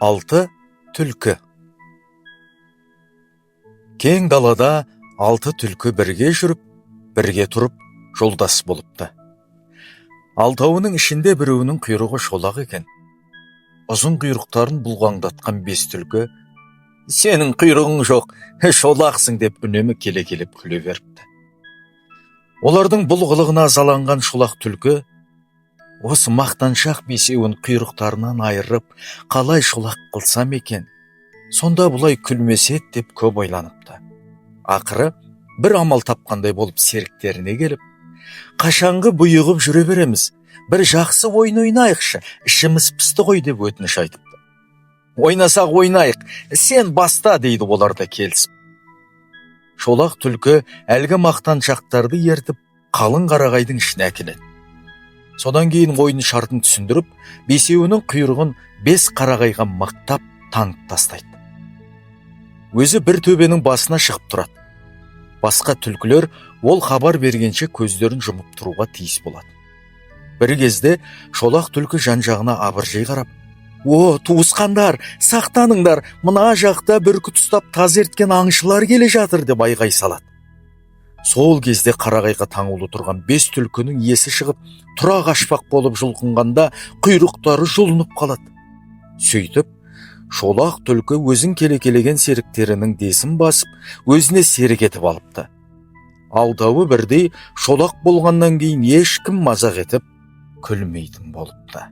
Алты түлкі. Кең далада алты түлкі бірге жүріп, бірге тұрып, жолдас болыпты. Алтауының ішінде біреуінің құйрығы шолақ екен. Ұзын құйрықтарын бұлғаңдатқан бес түлкі, «Сенің құйрығың жоқ, шолақсың» деп үнемі келе-келеп күле беріпті. Олардың бұл қылығына ызаланған шолақ түлкі, осы мақтаншақ бесеуін құйрықтарынан айырып, қалай шолақ қылсам екен, сонда бұлай күлмесет деп көп ойланыпты. Ақыры бір амал тапқандай болып серіктеріне келіп, «Қашанғы бұйығып жүре береміз, бір жақсы ойын ойнайықшы, ішіміз пісті ғой» деп өтініш айтыпты. «Ойнасақ ойнайық, сен баста» дейді олар да келісіп. Шолақ түлкі әлгі мақтаншақтарды ертіп, қалың қарағайдың ішіне әкеледі. Содан кейін ойын шартын түсіндіріп, бесеуінің құйрығын бес қарағайға мықтап таңып тастайды. Өзі бір төбенің басына шығып тұрады. Басқа түлкілер ол хабар бергенше көздерін жұмып тұруға тиіс болады. Бір кезде шолақ түлкі жан-жағына абыржи қарап, «О, туысқандар, сақтаныңдар, мына жақта бүркіт ұстап таз ерткен аңшылар келе жатыр» деп айғай салады. Сол кезде қарағайға таңулы тұрған бес түлкінің есі шығып, тұра қашпақ болып жұлқынғанда құйрықтары жұлынып қалады. Сөйтіп, шолақ түлкі өзін келе-келеген серіктерінің десін басып, өзіне серік етіп алыпты. Алтауы бірдей шолақ болғаннан кейін ешкім мазақ етіп күлмейтін болыпты.